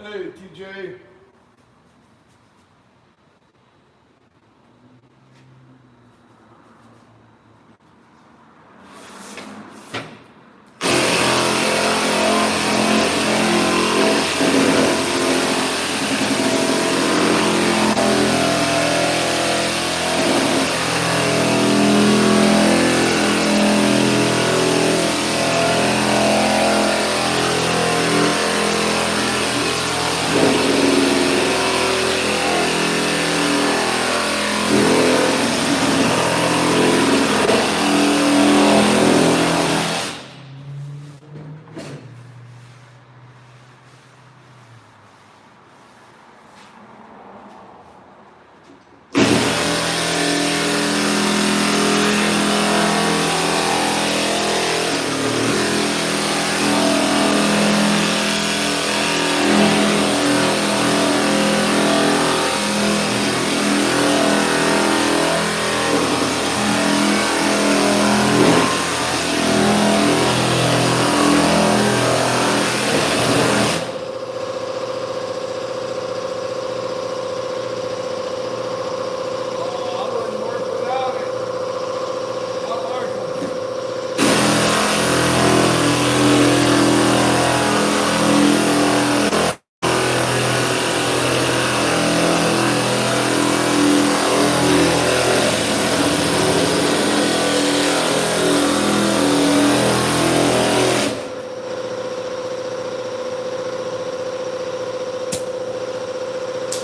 Hey, TJ.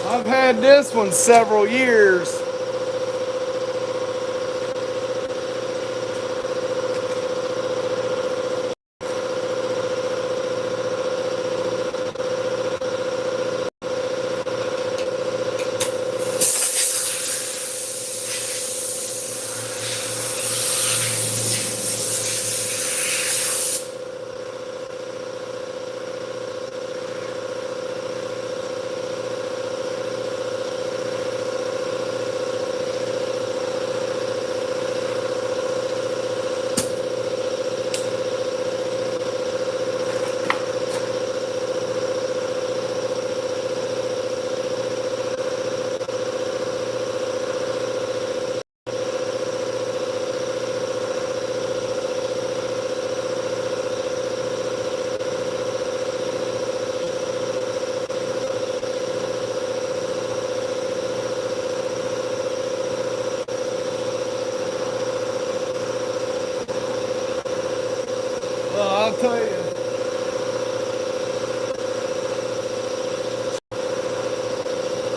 I've had this one several years. Well, I'll tell you.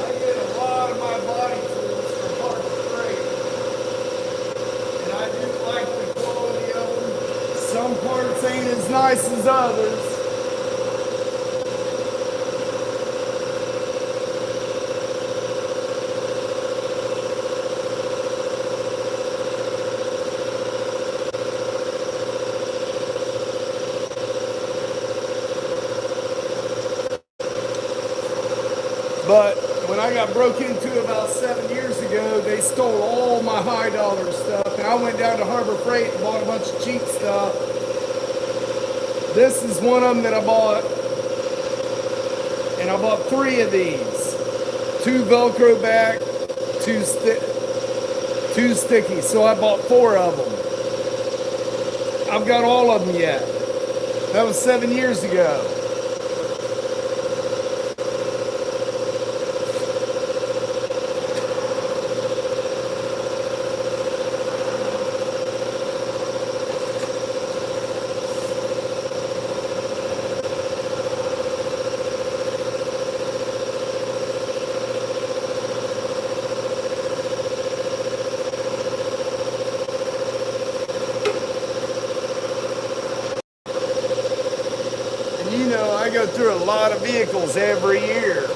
I get a lot of my body tools from Harbor Freight, and I do like the quality of them. Some parts ain't as nice as others. But when I got broke into about 7 years ago, they stole all my high dollar stuff, and I went down to Harbor Freight and bought a bunch of cheap stuff. This is one of them that I bought, and I bought 3 of these. 2 Velcro back, 2 sticky, so I bought 4 of them. I've got all of them yet. That was 7 years ago. You know, I go through a lot of vehicles every year.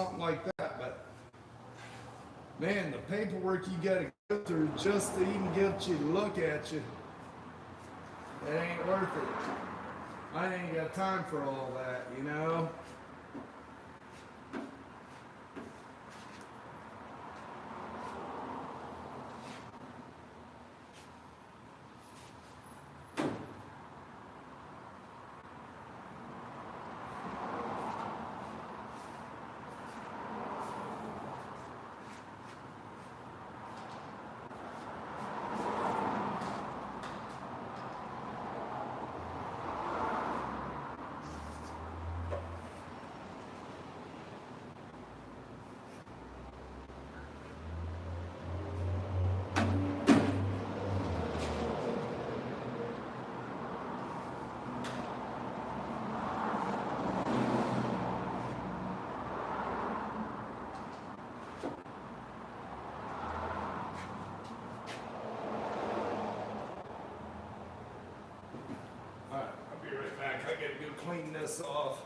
something like that. But man, the paperwork you got to go through just to even get you to look at you, it ain't worth it. I ain't got time for all that, you know? Alright, I'll be right back. I gotta go clean this off.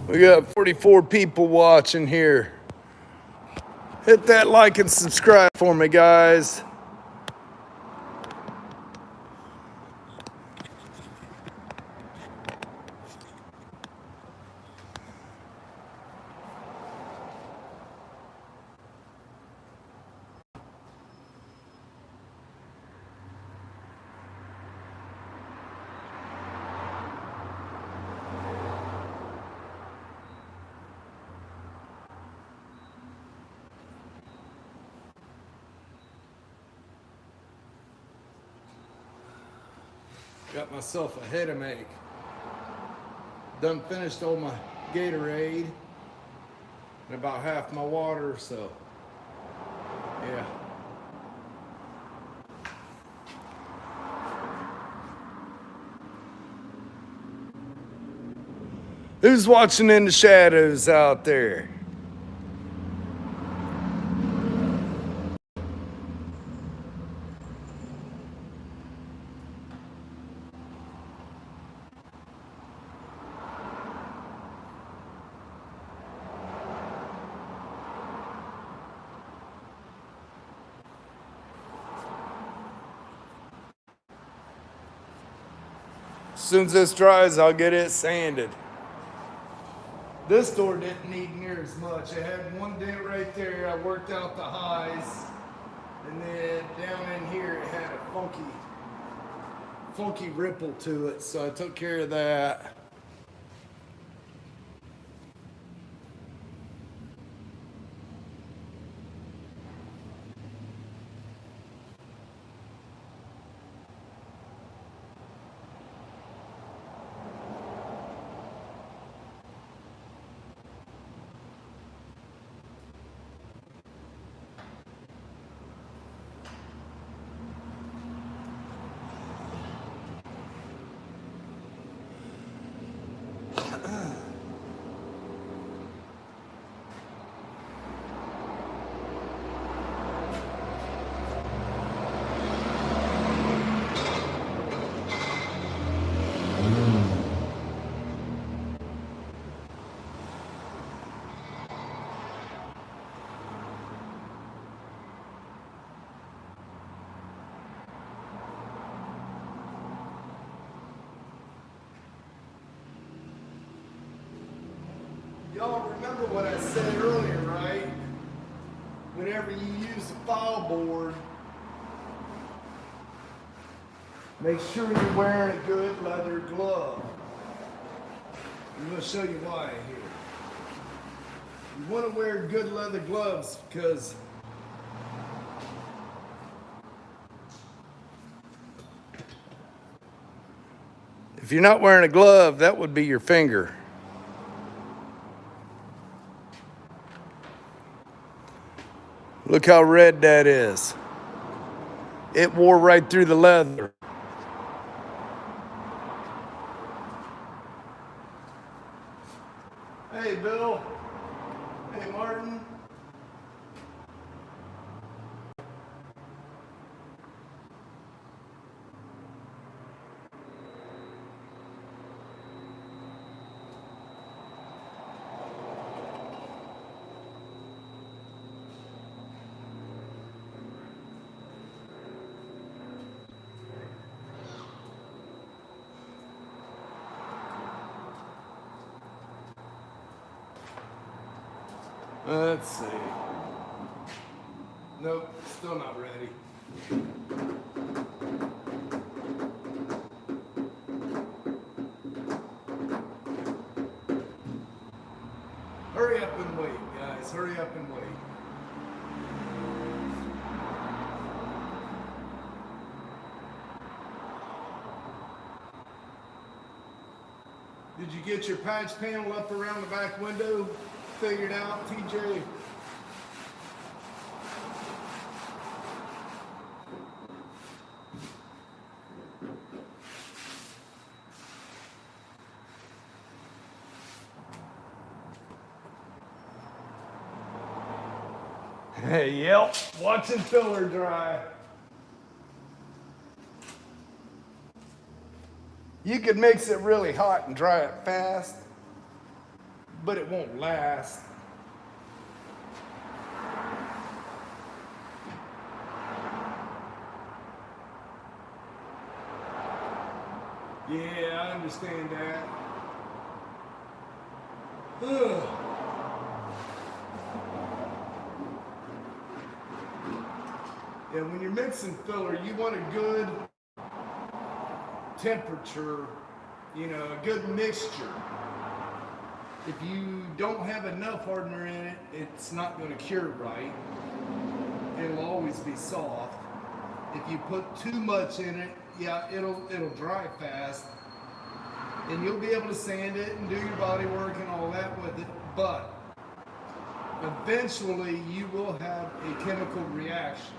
We got 44 people watching here. Hit that like and subscribe for me, guys. Got myself a headache. Done finished all my Gatorade and about half my water, so yeah. Who's watching in the shadows out there? As soon as this dries, I'll get it sanded. This door didn't need near as much. It had one dent right there. I worked out the highs. And then down in here, it had a funky ripple to it. So I took care of that. Y'all remember what I said earlier, right? Whenever you use a file board, make sure you're wearing a good leather glove. I'm going to show you why here. You want to wear good leather gloves because if you're not wearing a glove, that would be your finger. Look how red that is. It wore right through the leather. Hey, Bill. Hey, Martin. Let's see. Nope, still not ready. Hurry up and wait, guys. Hurry up and wait. Did you get your patch panel up around the back window figured out, TJ? Hey, yep, watching filler dry. You could mix it really hot and dry it fast, but it won't last. Yeah, I understand that. Ugh. Yeah, when you're mixing filler, you want a good temperature, you know, a good mixture. If you don't have enough hardener in it, it's not going to cure right. It'll always be soft. If you put too much in it, yeah, it'll dry fast, and you'll be able to sand it and do your body work and all that with it, but eventually you will have a chemical reaction.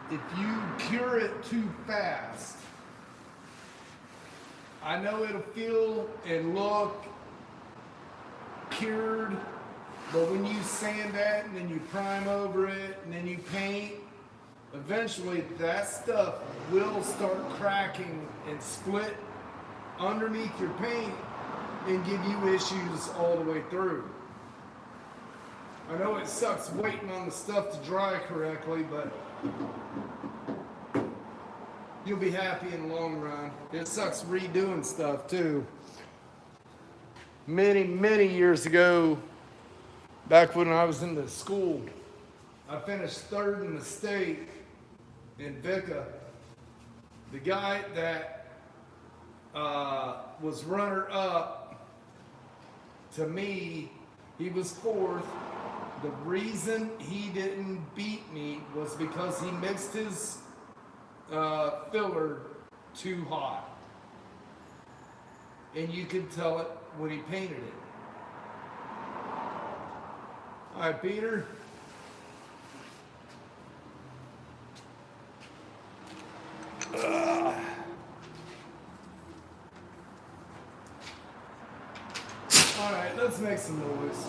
If you cure it too fast, I know it'll feel and look cured, but when you sand that and then you prime over it and then you paint, eventually that stuff will start cracking and split underneath your paint and give you issues all the way through. I know it sucks waiting on the stuff to dry correctly, but you'll be happy in the long run. It sucks redoing stuff too. Many years ago, back when I was in the school, I finished third in the state in VICA. The guy that was runner up to me, he was fourth. The reason he didn't beat me was because he mixed his filler too hot. And you could tell it when he painted it. All right, Peter. All right, let's make some noise.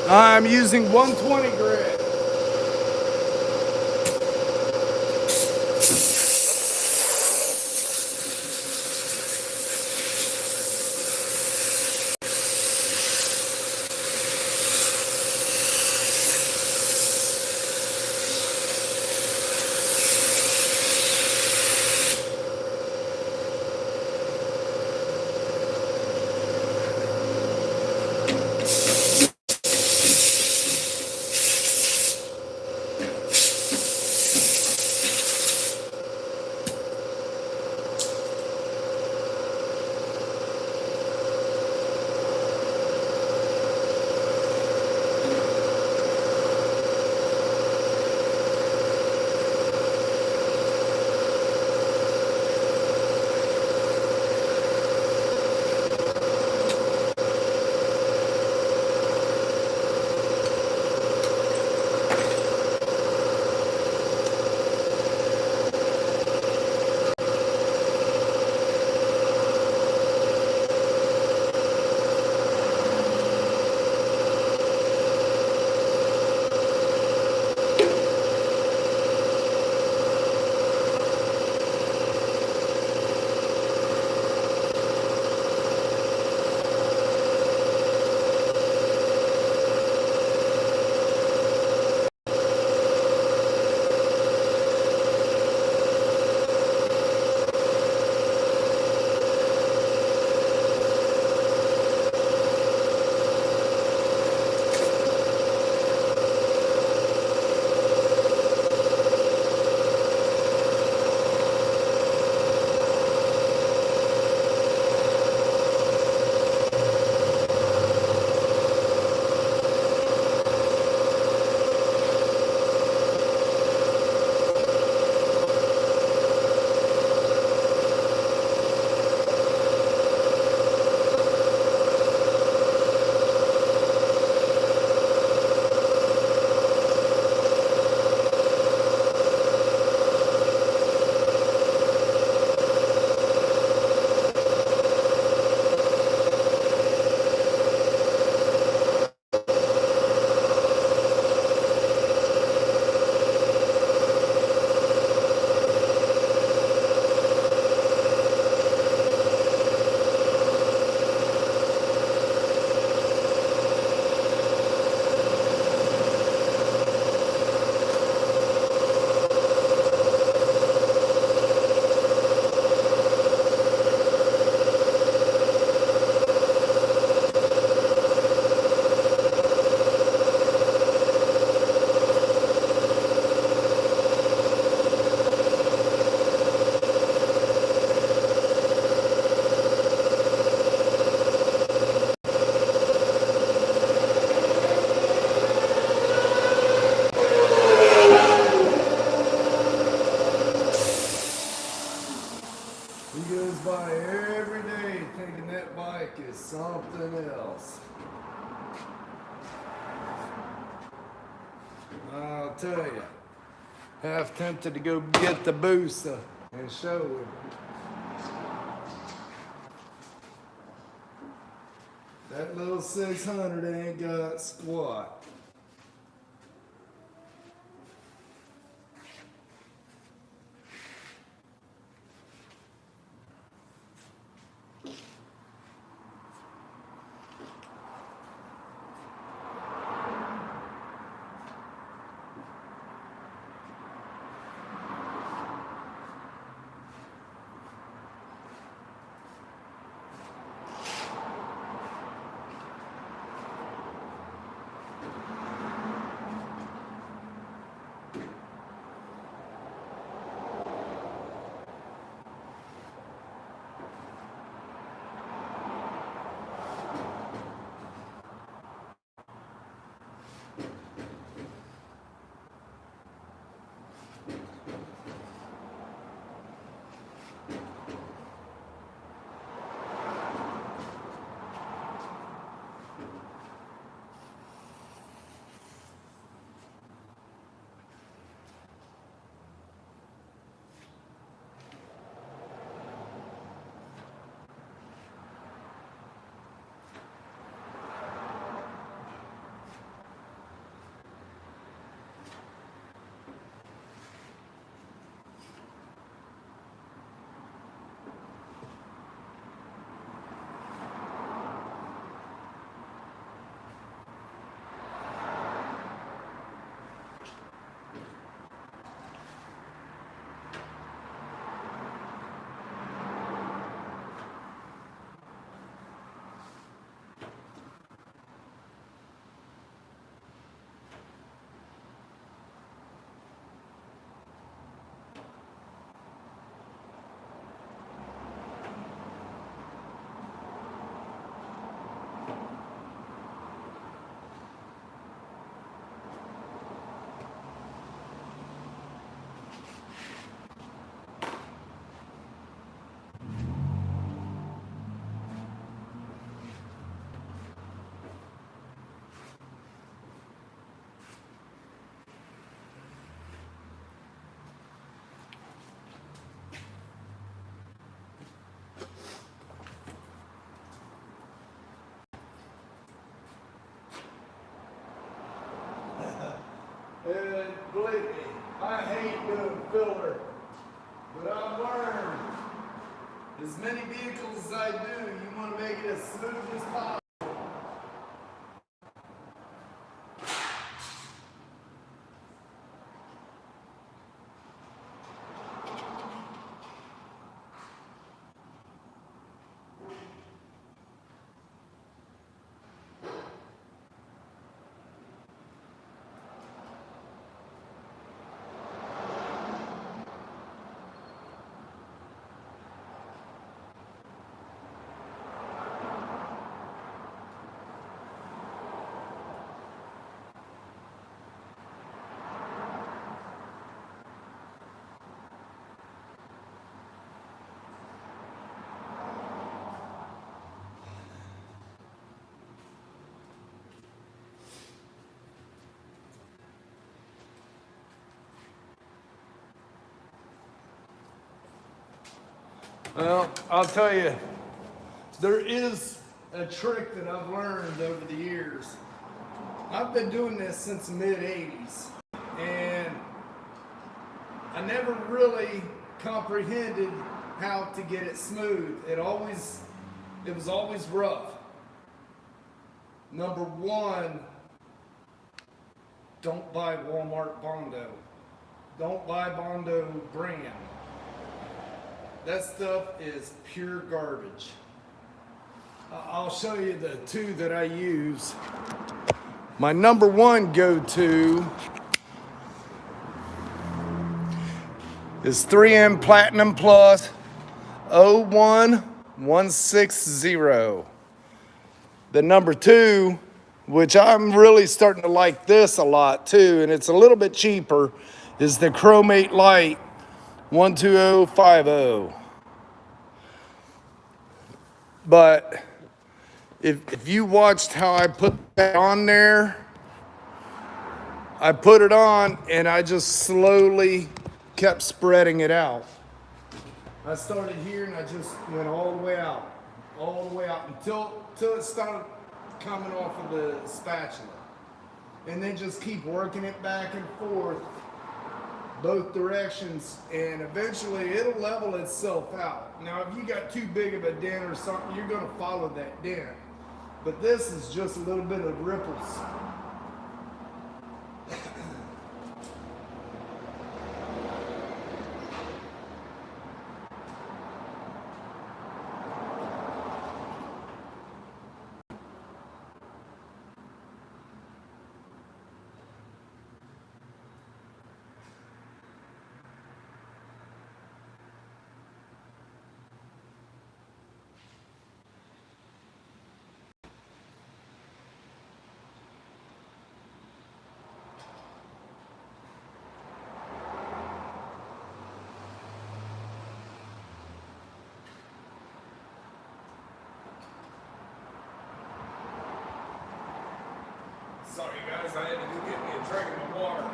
I'm using 120 grit. He goes by every day thinking that bike is something else. I'll tell you, half tempted to go get the boost and show him. That little 600 ain't got squat. And believe me, I hate doing filler, but I've learned as many vehicles as I do, you want to make it as smooth as possible. Well, I'll tell you, there is a trick that I've learned over the years. I've been doing this since the mid-'80s, and I never really comprehended how to get it smooth. It was always rough. Number one, don't buy Walmart Bondo. Don't buy Bondo brand. That stuff is pure garbage. I'll show you the two that I use. My number one go-to is 3M Platinum Plus 01160. The number two, which I'm really starting to like this a lot too, and it's a little bit cheaper, is the Chromate Light 12050. But if you watched how I put that on there, I put it on and I just slowly kept spreading it out. I started here and I just went all the way out until it started coming off of the spatula. And then just keep working it back and forth both directions, and eventually it'll level itself out. Now, if you got too big of a dent or something, you're going to follow that dent. But this is just a little bit of ripples. Sorry guys, I had to go get me a drink of water.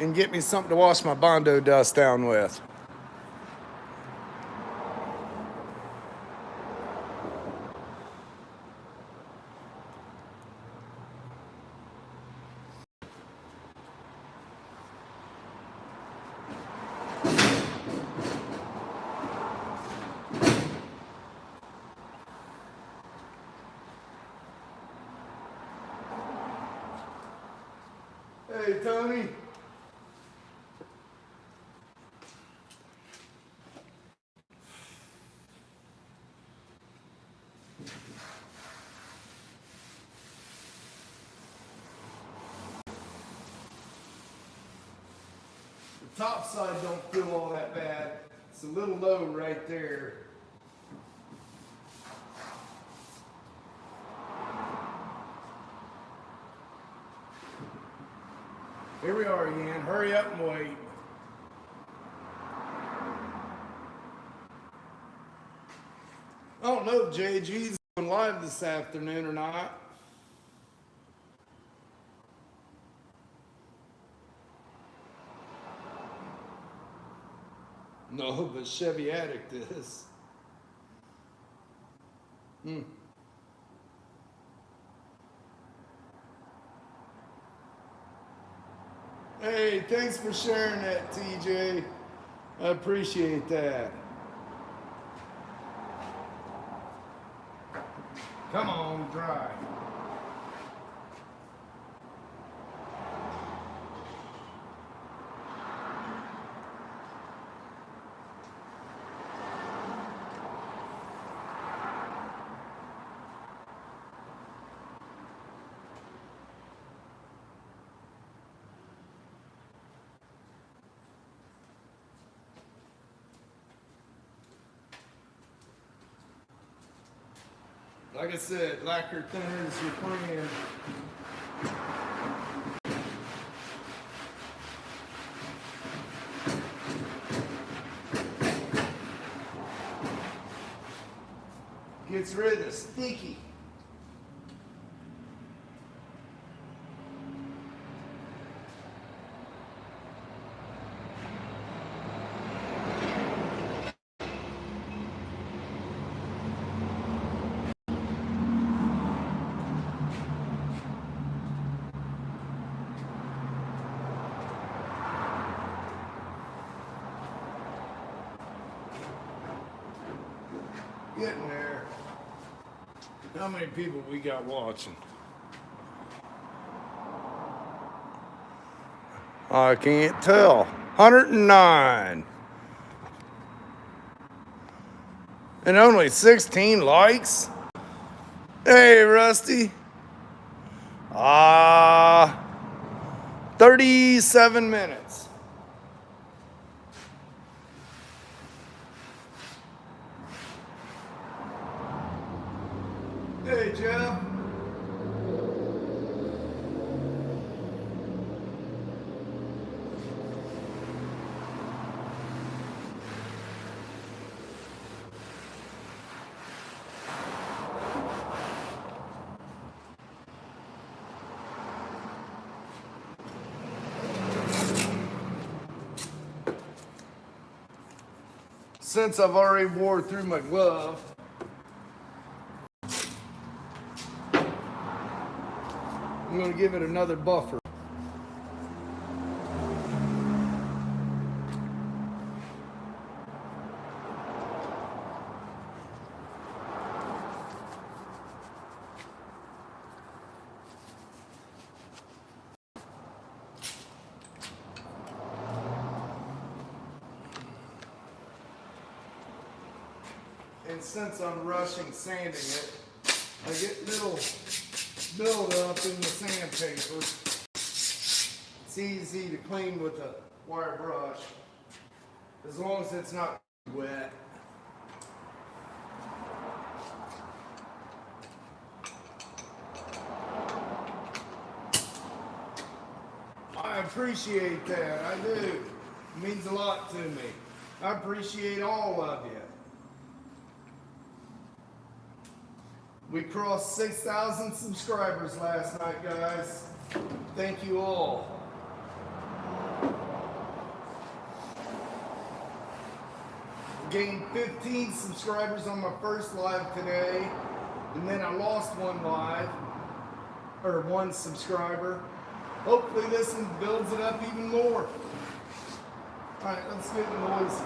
And get me something to wash my Bondo dust down with. Hey, Tony. The top side don't feel all that bad. a little low right there. Here we are again. Hurry up and wait. I don't know if JG's going live this afternoon or not. No, but Chevy Addict is. Hey, thanks for sharing that, TJ. I appreciate that. Come on, drive. Like I said, lacquer thinner is your friend. Gets rid of the sticky. Getting there. How many people we got watching? I can't tell. 109. And only 16 likes? Hey, Rusty. 37 minutes. Hey, Jeff. Since I've already wore through my glove, I'm going to give it another buffer. And since I'm rushing sanding it, I get little buildup in the sandpaper. It's easy to clean with a wire brush, as long as it's not wet. I appreciate that, I do. It means a lot to me. I appreciate all of you. We crossed 6,000 subscribers last night, guys. Thank you all. Gained 15 subscribers on my first live today, and then I lost one subscriber. Hopefully this one builds it up even more. All right, let's get noisy.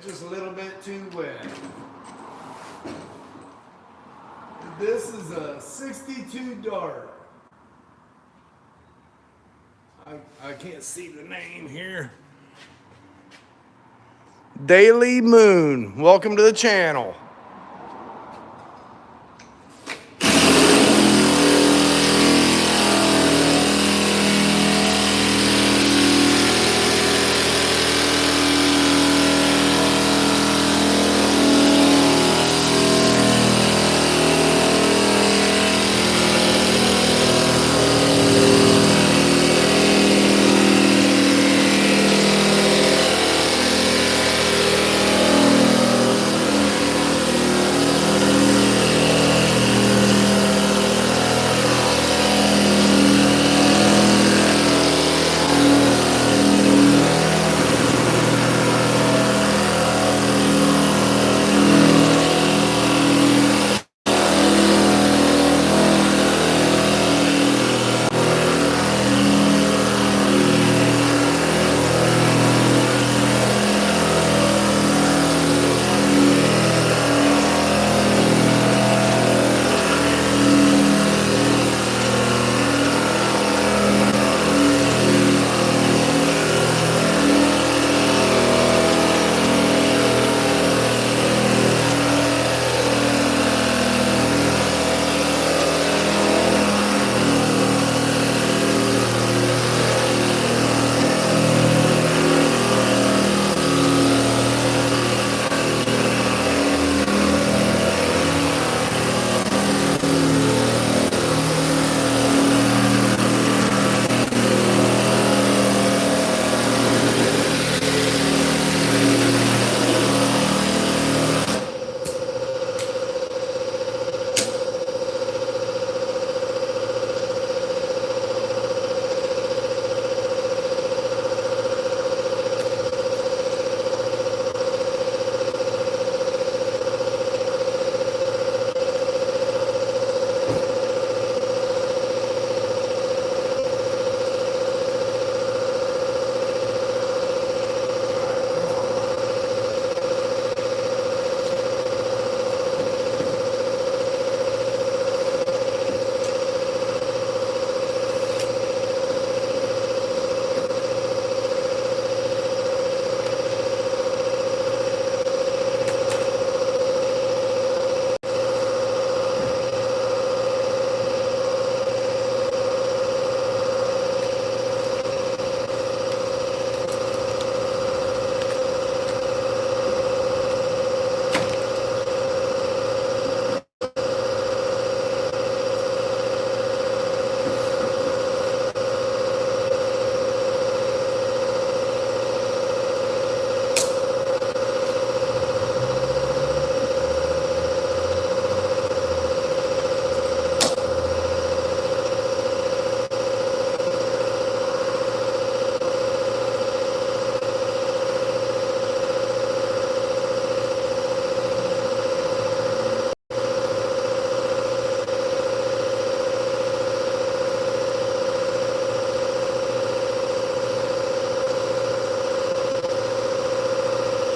just a little bit too wet. This is a 62 Dart. I can't see the name here. Daily Moon. Welcome to the channel.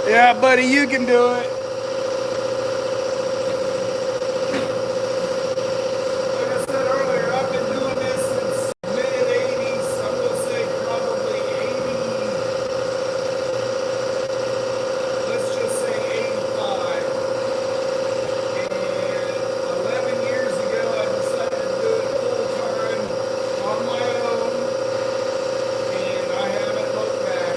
Yeah, buddy, you can do it. Like I said earlier, I've been doing this since mid-80s. I'm going to say probably 80, let's just say 85. And 11 years ago, I decided to do it full-time on my own, and I haven't looked back.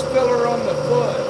filler on the foot.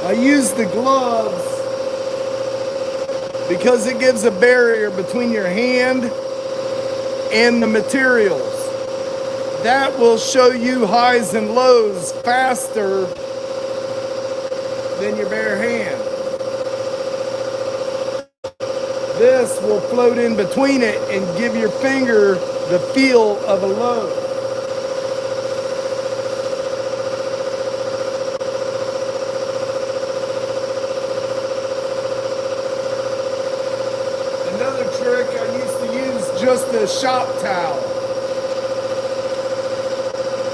I use the gloves because it gives a barrier between your hand and the materials. That will show you highs and lows faster than your bare hand. This will float in between it and give your finger the feel of a load. Another trick, I used to use just a shop towel.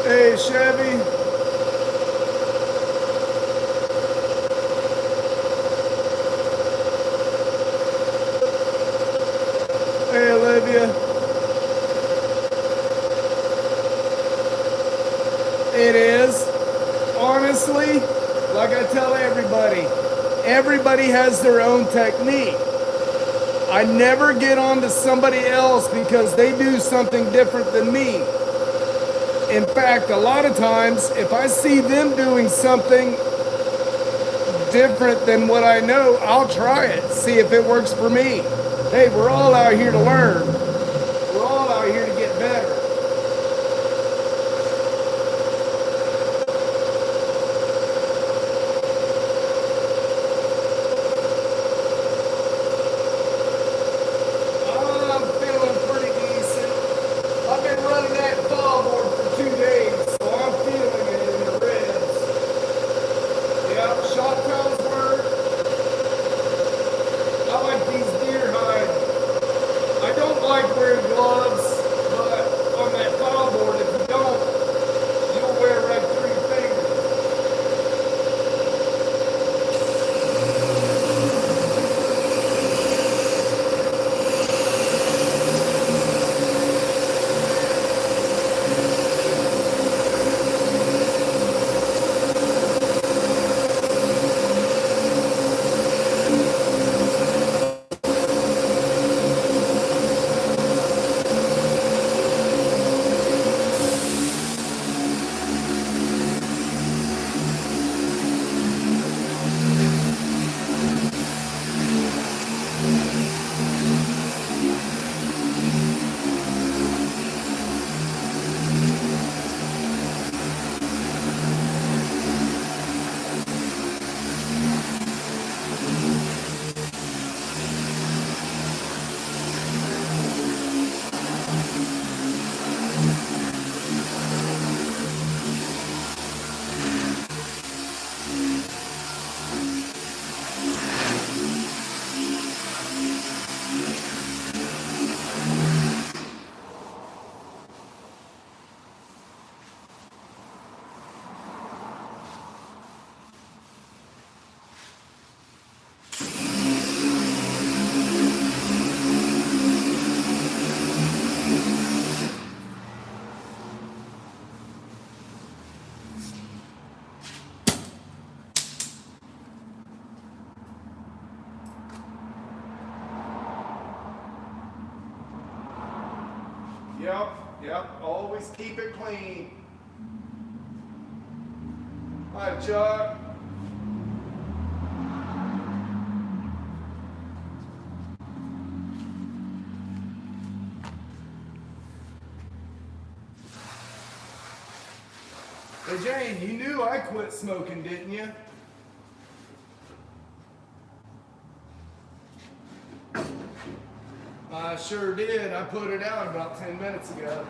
Hey, Chevy. Hey, Olivia. It is. Honestly, like I tell everybody has their own technique. I never get on to somebody else because they do something different than me. In fact, a lot of times, if I see them doing something different than what I know, I'll try it, see if it works for me. Hey, we're all out here to learn. We're all out here to get better. I'm feeling pretty decent. I've been running that fall board for 2 days, so I'm feeling it in the ribs. Yeah, shop towels work. I like these deer hide. I don't like Yep, yep. Always keep it clean. Hi, Chuck. Hey, Jane, you knew I quit smoking, didn't you? I sure did. I put it out about 10 minutes ago.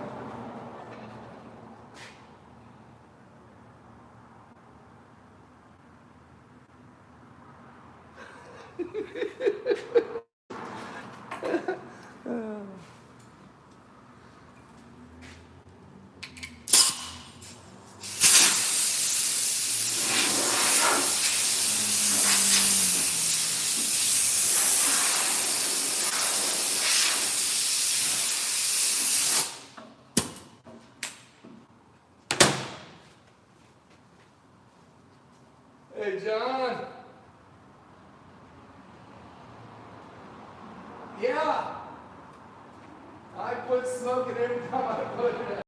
Hey, John. Yeah. I quit smoking every time I put it out.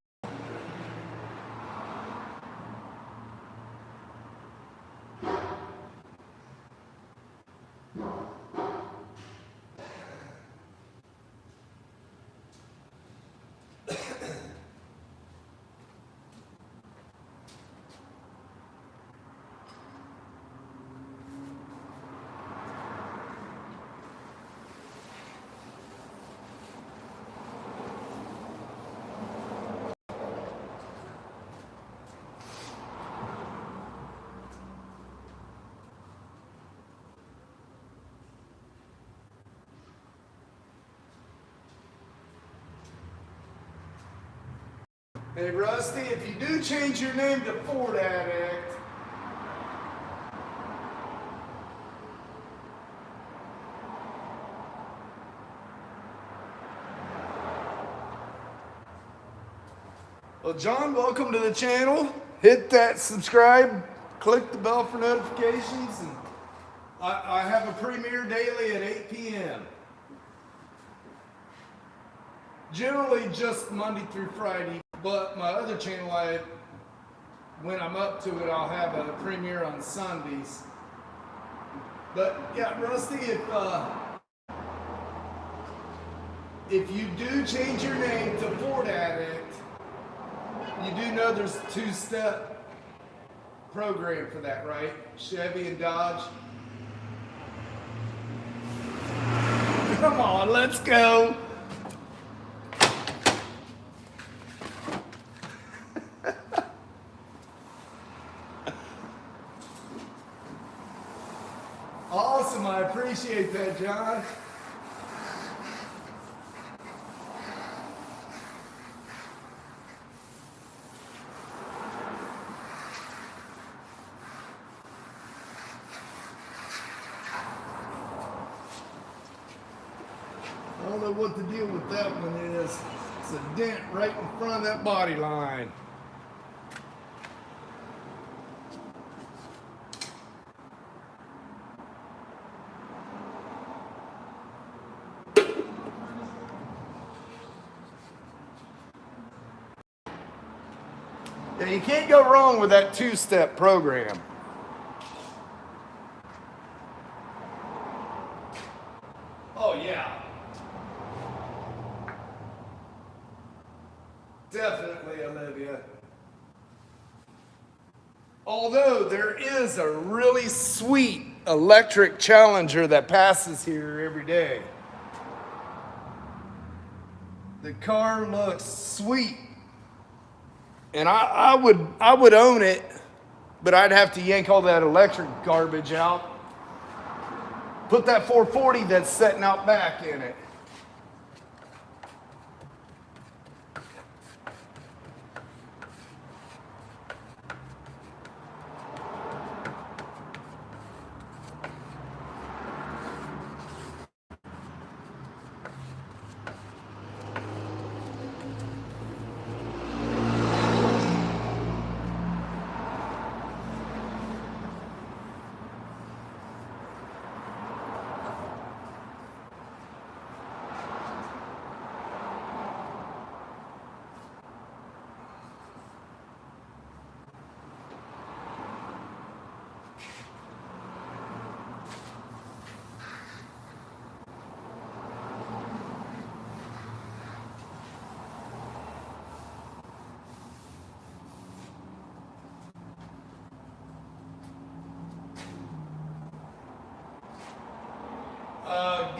Hey, Rusty, if you do change your name to Ford Addict, well, John, welcome to the channel. Hit that subscribe, click the bell for notifications, and I have a premiere daily at 8 p.m. Generally just Monday through Friday, but my other channel, when I'm up to it, I'll have a premiere on Sundays. But yeah, Rusty, if you do change your name to Ford Addict, you do know there's a two-step program for that, right? Chevy and Dodge. Come on, let's go. Awesome, I appreciate that, John. I don't know what the deal with that one is. It's a dent right in front of that body line. Yeah, you can't go wrong with that two-step program. Oh, yeah. Definitely, Olivia. Although there is a really sweet electric Challenger that passes here every day. The car looks sweet. And I would own it, but I'd have to yank all that electric garbage out. Put that 440 that's setting out back in it.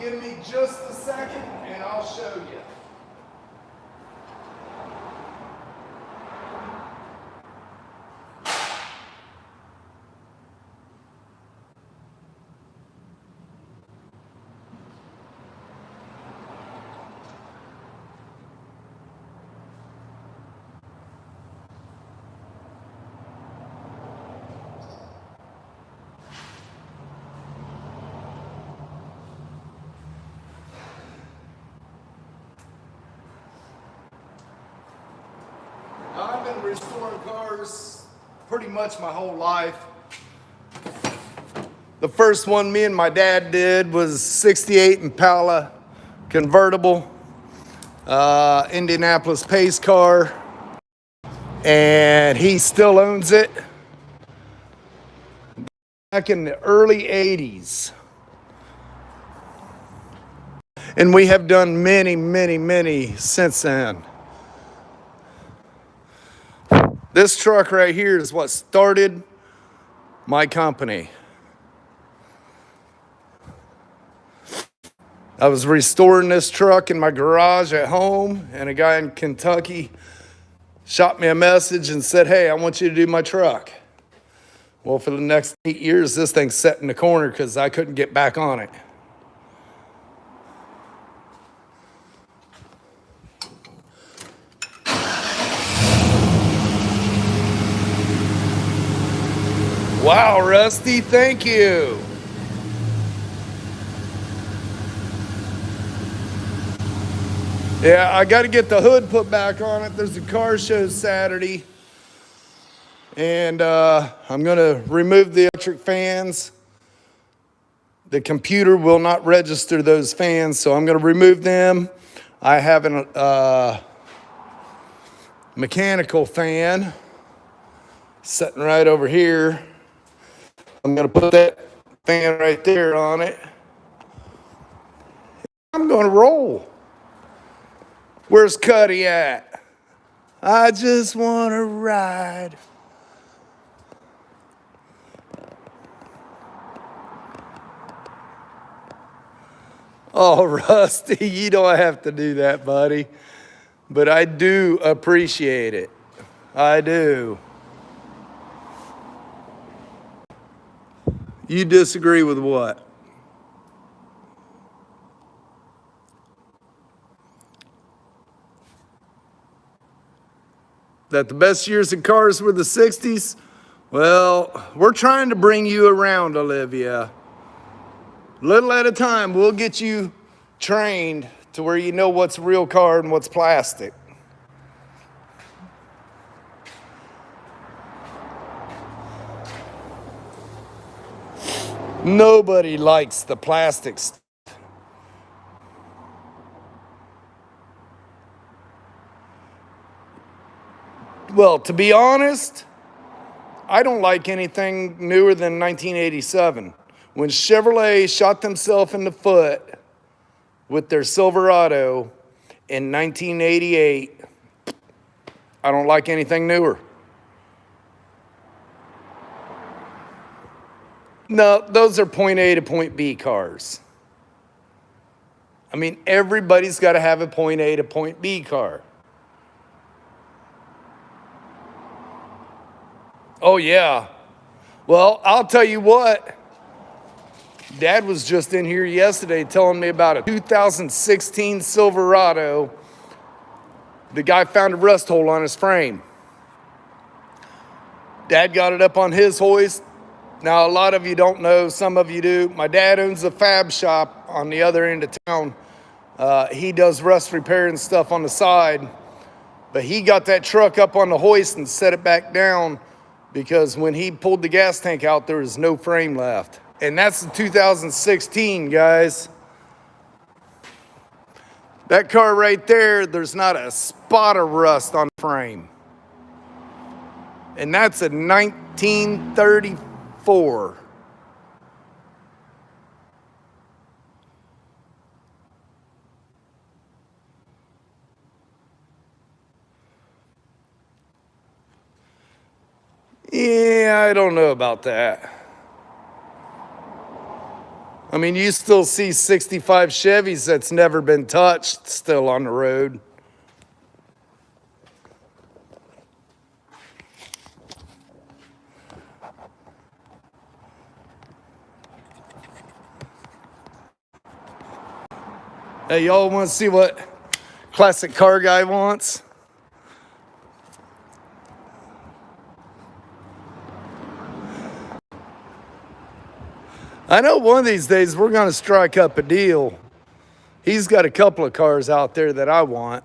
give me just a second and I'll show you. I've been restoring cars pretty much my whole life. The first one me and my dad did was 68 Impala convertible, Indianapolis pace car, and he still owns it. Back in the early 80s. And we have done many, many, many since then. This truck right here is what started my company. I was restoring this truck in my garage at home, and a guy in Kentucky shot me a message and said, hey, I want you to do my truck. Well, for the next 8 years, this thing's set in the corner because I couldn't get back on it. Wow, Rusty, thank you. Yeah, I got to get the hood put back on it. There's a car show Saturday. And I'm going to remove the electric fans. The computer will not register those fans, so I'm going to remove them. I have a mechanical fan sitting right over here. I'm going to put that fan right there on it. I'm going to roll. Where's Cuddy at? I just want to ride. Oh, Rusty, you don't have to do that, buddy. But I do appreciate it. I do. You disagree with what? That the best years in cars were the 60s? Well, we're trying to bring you around, Olivia. Little at a time, we'll get you trained to where you know what's a real car and what's plastic. Nobody likes the plastics. Well, to be honest, I don't like anything newer than 1987. When Chevrolet shot themselves in the foot with their Silverado in 1988, I don't like anything newer. No, those are point A to point B cars. I mean, everybody's got to have a point A to point B car. Oh, yeah. Well, I'll tell you what. Dad was just in here yesterday telling me about a 2016 Silverado. The guy found a rust hole on his frame. Dad got it up on his hoist. Now, a lot of you don't know, some of you do. My dad owns a fab shop on the other end of town. He does rust repair and stuff on the side. But he got that truck up on the hoist and set it back down because when he pulled the gas tank out, there was no frame left. And that's the 2016, guys. That car right there, there's not a spot of rust on the frame. And that's a 1934. Yeah, I don't know about that. I mean, you still see 65 Chevys that's never been touched still on the road. Hey, y'all want to see what Classic Car Guy wants? I know one of these days we're going to strike up a deal. He's got a couple of cars out there that I want.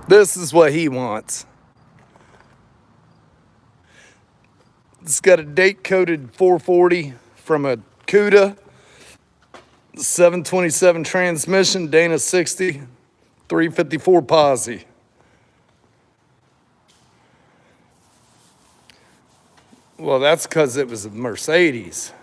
This is what he wants. It's got a date-coded 440 from a Cuda, 727 transmission, Dana 60, 354 posi. Well, that's because it was a Mercedes.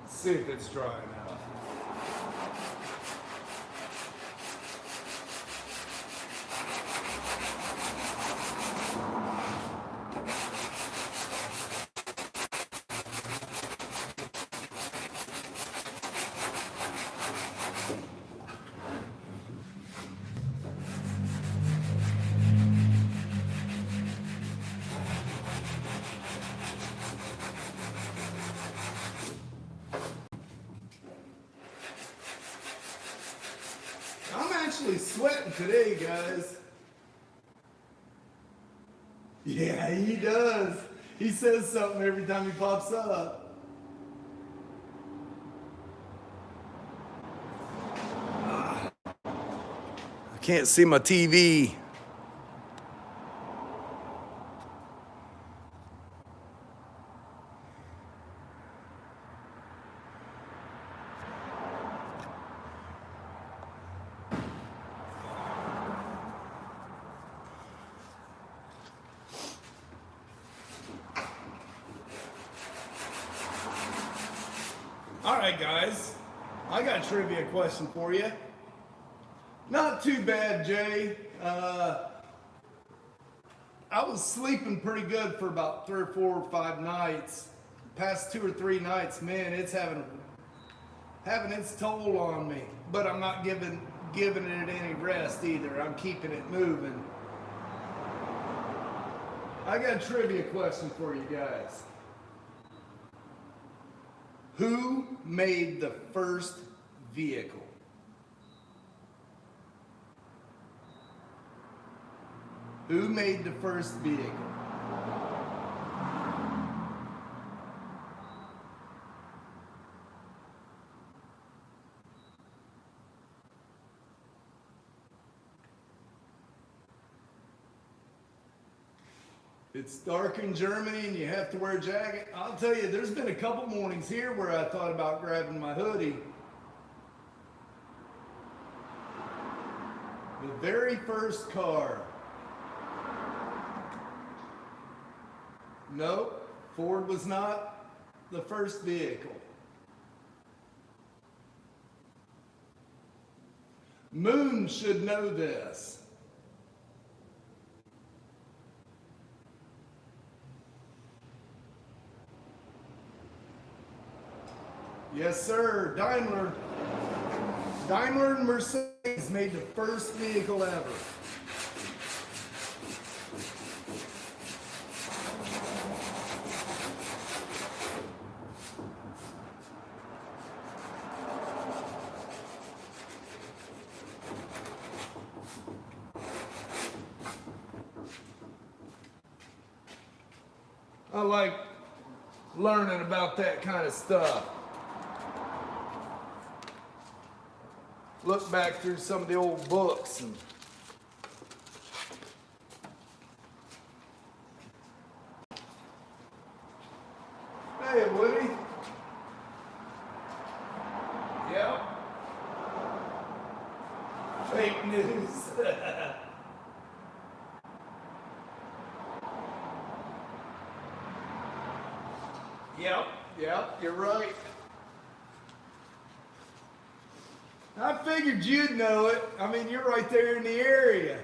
See if it's dry enough. I'm actually sweating today, guys. Yeah, he does. He says something every time he pops up. I can't see my TV. All right, guys, I got a trivia question for you. Not too bad, Jay. I was sleeping pretty good for about 3 or 4 or 5 nights. Past 2 or 3 nights, man, it's having its toll on me. But I'm not giving it any rest either. I'm keeping it moving. I got a trivia question for you guys. Who made the first vehicle? Who made the first vehicle? It's dark in Germany and you have to wear a jacket. I'll tell you, there's been a couple mornings here where I thought about grabbing my hoodie. The very first car. Nope, Ford was not the first vehicle. Moon should know this. Yes, sir. Daimler and Mercedes made the first vehicle ever. I like learning about that kind of stuff. Look back through some of the old books and hey, Woody. Yep. Yep, you're right. I figured you'd know it. I mean, you're right there in the area.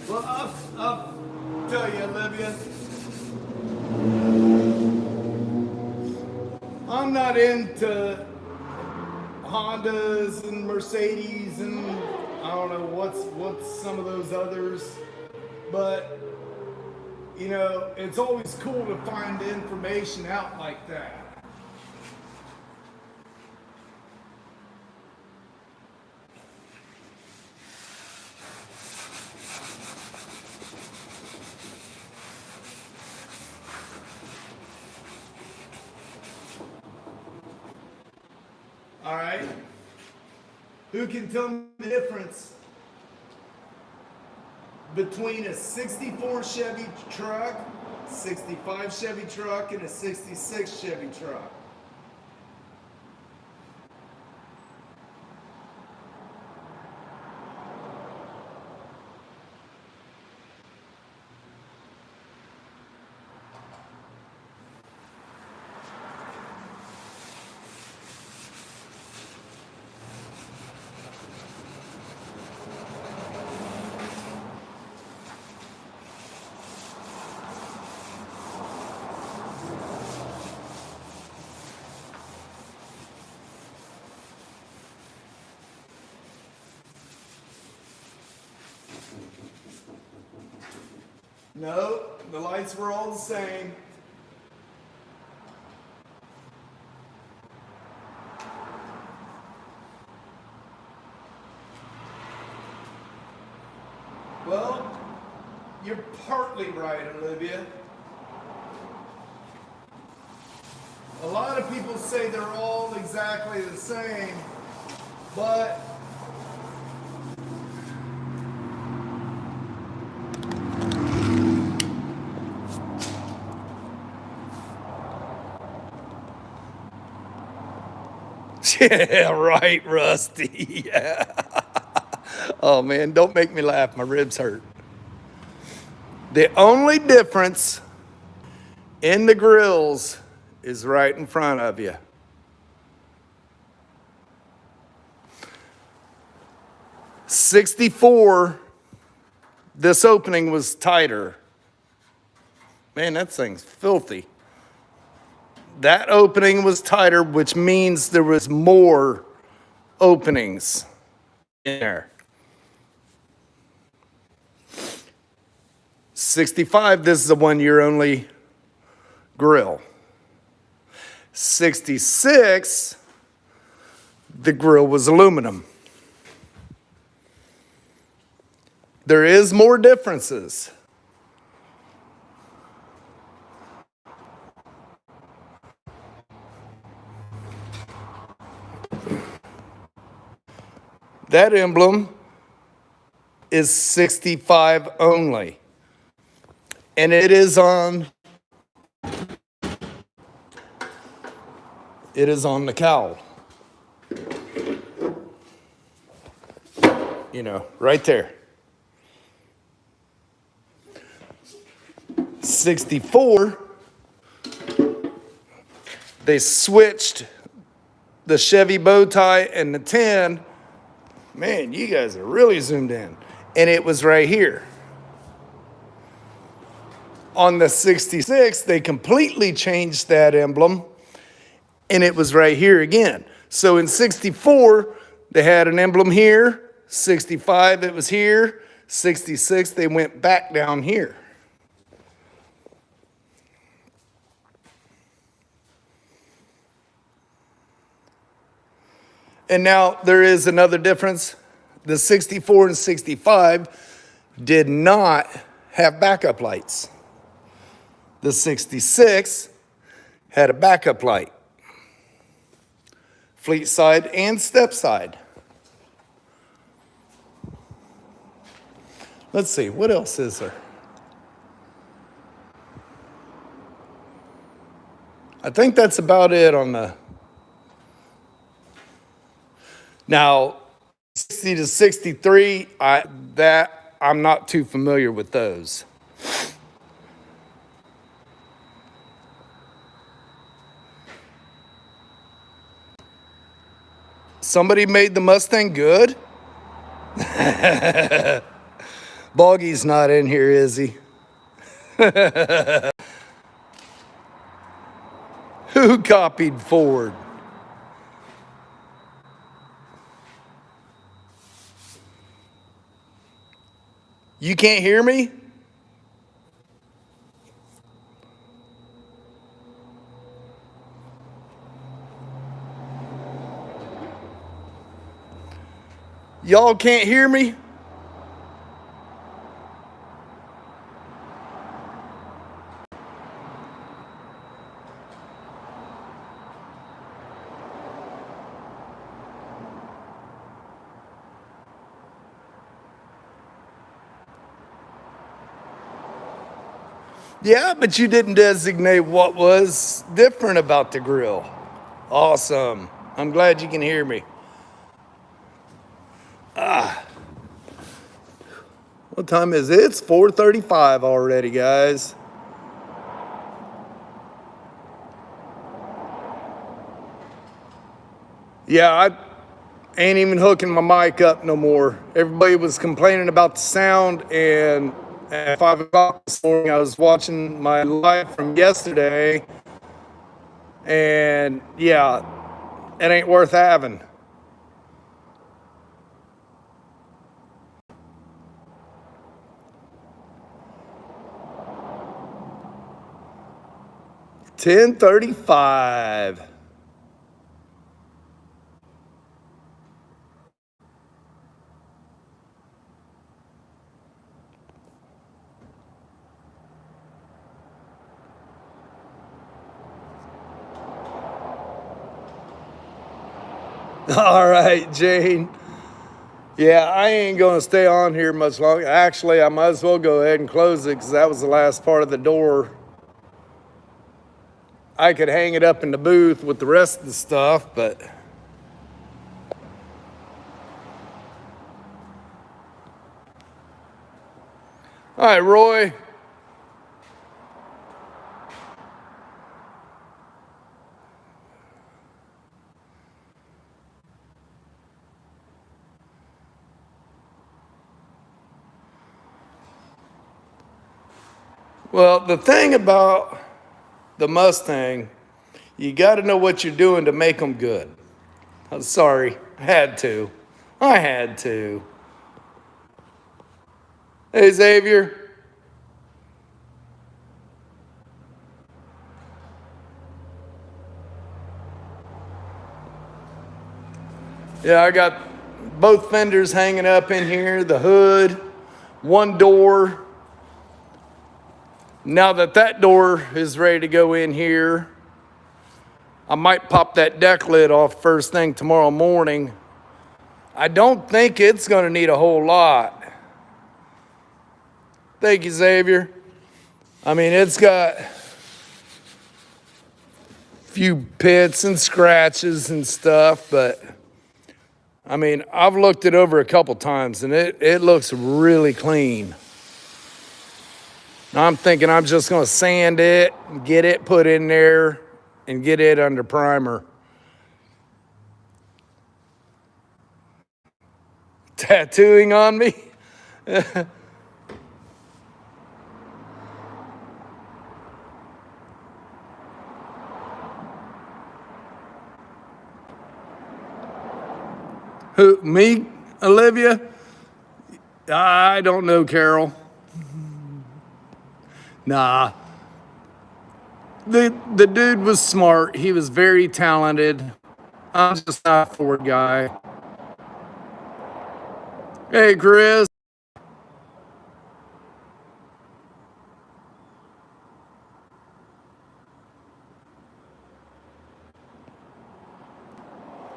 Well, I'll tell you, Olivia, I'm not into Hondas and Mercedes and I don't know what's some of those others, but you know, it's always cool to find information out like that. All right. Who can tell me the difference between a 64 Chevy truck, 65 Chevy truck, and a 66 Chevy truck? No, the lights were all the same. Well, you're partly right, Olivia. A lot of people say they're all exactly the same, but yeah, right, Rusty. Yeah. Oh man, don't make me laugh. My ribs hurt. The only difference in the grills is right in front of you. '64, this opening was tighter. Man, that thing's filthy. That opening was tighter, which means there was more openings in there. 65, this is a one-year only grill. 66, the grill was aluminum. There is more differences. That emblem is 65 only. And it is on the cowl. You know, right there. 64, they switched the Chevy bow tie and the 10. Man, you guys are really zoomed in. And it was right here. On the 66, they completely changed that emblem, and it was right here again. So in 64, they had an emblem here. 65, it was here. 66, they went back down here. And now there is another difference. The 64 and 65 did not have backup lights. The 66 had a backup light. Fleet side and step side. Let's see, what else is there? I think that's about it on the. Now, 60 to 63, I'm not too familiar with those. Somebody made the Mustang good? Boggy's not in here, is he? Who copied Ford? You can't hear me? Y'all can't hear me? Yeah, but you didn't designate what was different about the grill. Awesome. I'm glad you can hear me. What time is it? It's 4:35 already, guys. Yeah, I ain't even hooking my mic up no more. Everybody was complaining about the sound, and at 5 o'clock this morning, I was watching my live from yesterday, and yeah, it ain't worth having. $10.35. All right, Jane. Yeah, I ain't gonna stay on here much longer. Actually, I might as well go ahead and close it because that was the last part of the door. I could hang it up in the booth with the rest of the stuff, but. All right, Roy. Well, the thing about the Mustang, you got to know what you're doing to make them good. I'm sorry, I had to. I had to. Hey, Xavier. Yeah, I got both fenders hanging up in here, the hood, one door. Now that door is ready to go in here, I might pop that deck lid off first thing tomorrow morning. I don't think it's going to need a whole lot. Thank you, Xavier. I mean, it's got a few pits and scratches and stuff, but I mean, I've looked it over a couple times and it looks really clean. I'm thinking I'm just going to sand it, get it put in there, and get it under primer. Tattooing on me? Who, me, Olivia? I don't know, Carol. Nah. The dude was smart. He was very talented. I'm just not a Ford guy. Hey, Chris.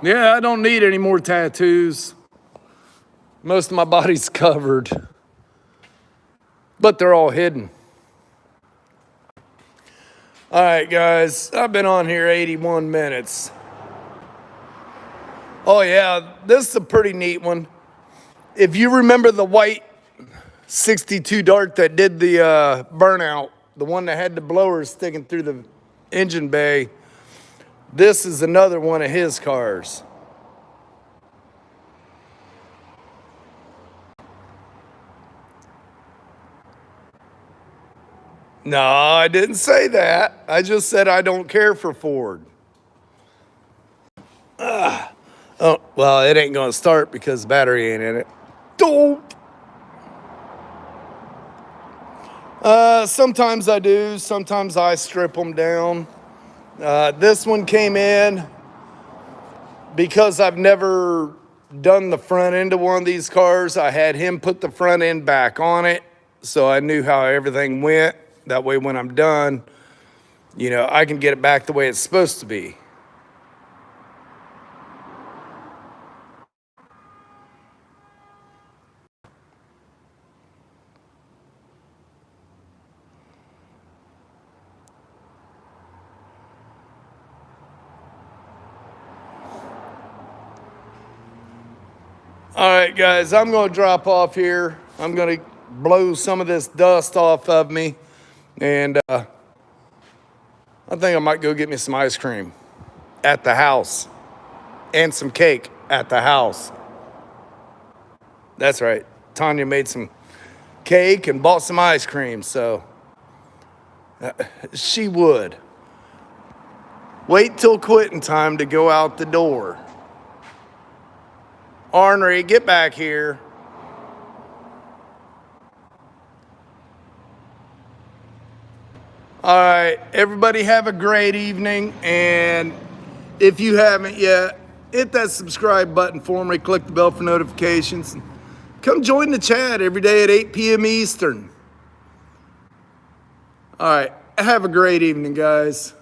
Yeah, I don't need any more tattoos. Most of my body's covered. but they're all hidden. All right, guys, I've been on here 81 minutes. Oh, yeah, this is a pretty neat one. If you remember the white 62 Dart that did the burnout, the one that had the blowers sticking through the engine bay, this is another one of his cars. No, I didn't say that. I just said I don't care for Ford. Oh, well, it ain't going to start because the battery ain't in it. Don't. Sometimes I do. Sometimes I strip them down. This one came in because I've never done the front end of one of these cars. I had him put the front end back on it, so I knew how everything went. That way when I'm done, you know, I can get it back the way it's supposed to be. All right, guys, I'm going to drop off here. I'm going to blow some of this dust off of me, and I think I might go get me some ice cream at the house and some cake at the house. That's right. Tanya made some cake and bought some ice cream, so she would. Wait till quitting time to go out the door. Ornery, get back here. All right, everybody have a great evening. And if you haven't yet, hit that subscribe button for me. Click the bell for notifications. Come join the chat every day at 8 p.m. Eastern. All right, have a great evening, guys.